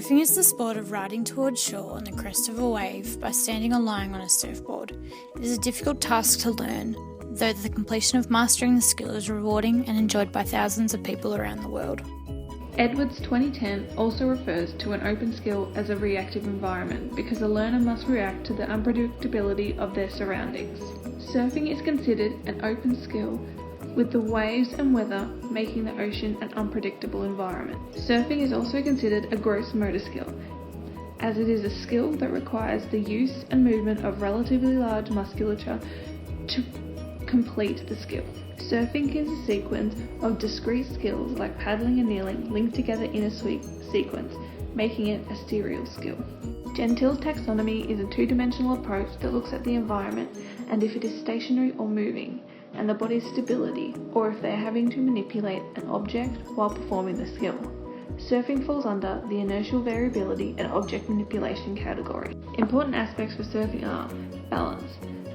Surfing is the sport of riding towards shore on the crest of a wave by standing or lying on a surfboard. It is a difficult task to learn, though the completion of mastering the skill is rewarding and enjoyed by thousands of people around the world. Edwards 2010 also refers to an open skill as a reactive environment because a learner must react to the unpredictability of their surroundings. Surfing is considered an open skill, with the waves and weather making the ocean an unpredictable environment. Surfing is also considered a gross motor skill, as it is a skill that requires the use and movement of relatively large musculature to complete the skill. Surfing is a sequence of discrete skills like paddling and kneeling linked together in a sequence, making it a serial skill. Gentile's taxonomy is a two-dimensional approach that looks at the environment and if it is stationary or moving, and the body's stability, or if they are having to manipulate an object while performing the skill. Surfing falls under the inertial variability and object manipulation category. Important aspects for surfing are balance,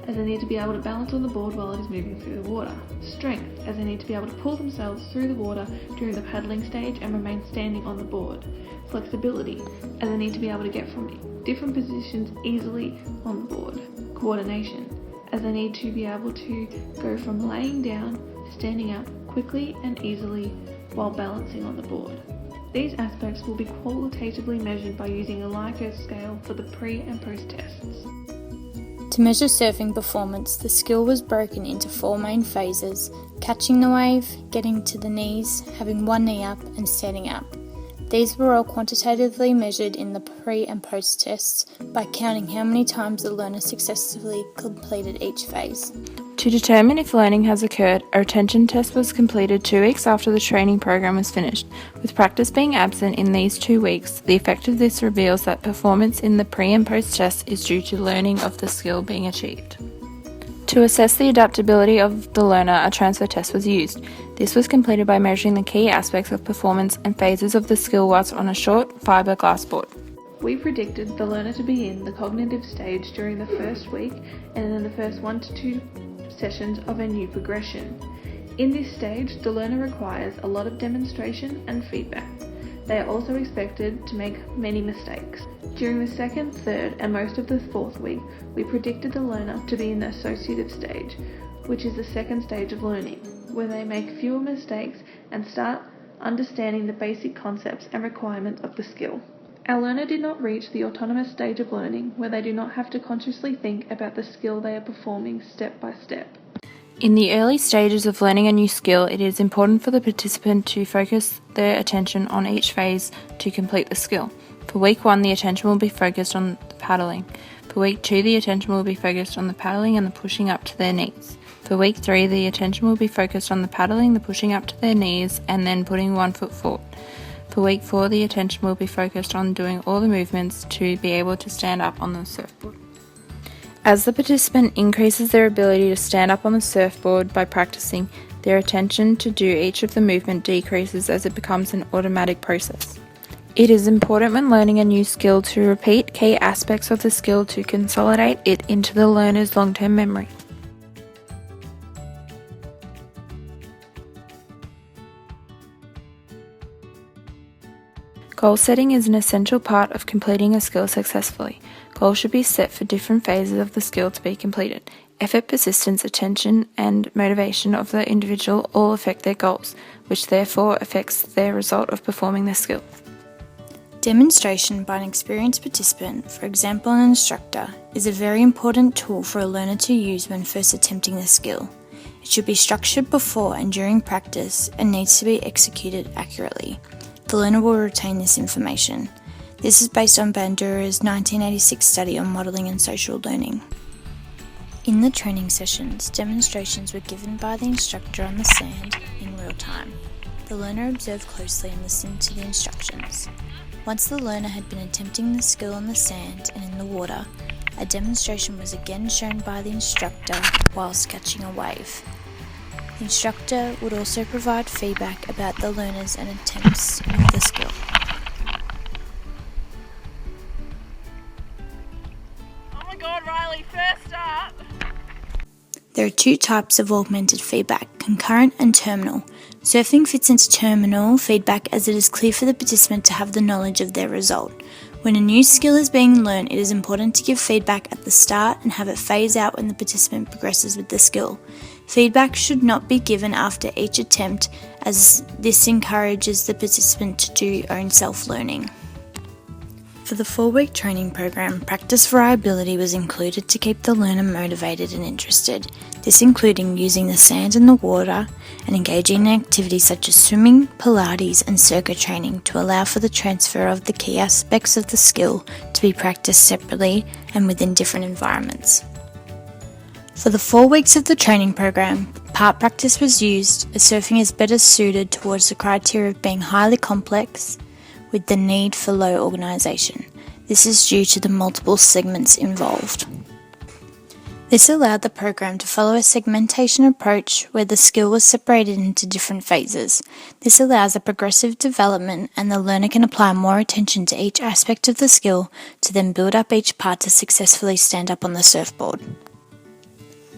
as they need to be able to balance on the board while it is moving through the water. Strength, as they need to be able to pull themselves through the water during the paddling stage and remain standing on the board. Flexibility, as they need to be able to get from different positions easily on the board. Coordination, as they need to be able to go from laying down to standing up quickly and easily while balancing on the board. These aspects will be qualitatively measured by using a Likert scale for the pre and post tests. To measure surfing performance, the skill was broken into 4 main phases: catching the wave, getting to the knees, having one knee up, and standing up. These were all quantitatively measured in the pre and post tests by counting how many times the learner successfully completed each phase. To determine if learning has occurred, a retention test was completed 2 weeks after the training program was finished. With practice being absent in these 2 weeks, the effect of this reveals that performance in the pre and post tests is due to learning of the skill being achieved. To assess the adaptability of the learner, a transfer test was used. This was completed by measuring the key aspects of performance and phases of the skill whilst on a short fiberglass board. We predicted the learner to be in the cognitive stage during the first week and in the first 1 to 2 sessions of a new progression. In this stage, the learner requires a lot of demonstration and feedback. They are also expected to make many mistakes. During the second, third, and most of the 4th week, we predicted the learner to be in the associative stage, which is the second stage of learning, where they make fewer mistakes and start understanding the basic concepts and requirements of the skill. Our learner did not reach the autonomous stage of learning, where they do not have to consciously think about the skill they are performing step by step. In the early stages of learning a new skill, it is important for the participant to focus their attention on each phase to complete the skill. For week 1, the attention will be focused on the paddling. For week 2, the attention will be focused on the paddling and the pushing up to their knees. For week 3, the attention will be focused on the paddling, the pushing up to their knees, and then putting 1 foot forward. For week 4, the attention will be focused on doing all the movements to be able to stand up on the surfboard. As the participant increases their ability to stand up on the surfboard by practicing, their attention to do each of the movement decreases as it becomes an automatic process. It is important when learning a new skill to repeat key aspects of the skill to consolidate it into the learner's long-term memory. Goal setting is an essential part of completing a skill successfully. Goals should be set for different phases of the skill to be completed. Effort, persistence, attention, and motivation of the individual all affect their goals, which therefore affects their result of performing the skill. Demonstration by an experienced participant, for example an instructor, is a very important tool for a learner to use when first attempting the skill. It should be structured before and during practice and needs to be executed accurately. The learner will retain this information. This is based on Bandura's 1986 study on modelling and social learning. In the training sessions, demonstrations were given by the instructor on the sand in real time. The learner observed closely and listened to the instructions. Once the learner had been attempting the skill on the sand and in the water, a demonstration was again shown by the instructor whilst catching a wave. The instructor would also provide feedback about the learners and attempts of the skill. Oh my god, Rylie, first up! There are two types of augmented feedback, concurrent and terminal. Surfing fits into terminal feedback as it is clear for the participant to have the knowledge of their result. When a new skill is being learned, it is important to give feedback at the start and have it phase out when the participant progresses with the skill. Feedback should not be given after each attempt, as this encourages the participant to do own self-learning. For the 4-week training program, practice variability was included to keep the learner motivated and interested. This including using the sand and the water and engaging in activities such as swimming, Pilates and circuit training to allow for the transfer of the key aspects of the skill to be practiced separately and within different environments. For the 4 weeks of the training program, part practice was used as surfing is better suited towards the criteria of being highly complex with the need for low organisation. This is due to the multiple segments involved. This allowed the program to follow a segmentation approach where the skill was separated into different phases. This allows a progressive development and the learner can apply more attention to each aspect of the skill to then build up each part to successfully stand up on the surfboard.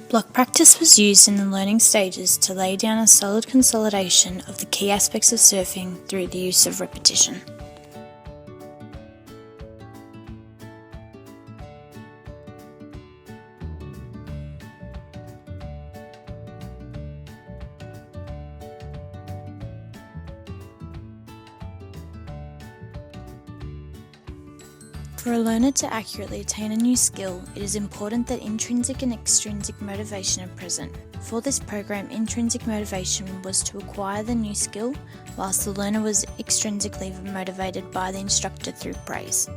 Block practice was used in the learning stages to lay down a solid consolidation of the key aspects of surfing through the use of repetition. For a learner to accurately attain a new skill, it is important that intrinsic and extrinsic motivation are present. For this program, intrinsic motivation was to acquire the new skill, whilst the learner was extrinsically motivated by the instructor through praise.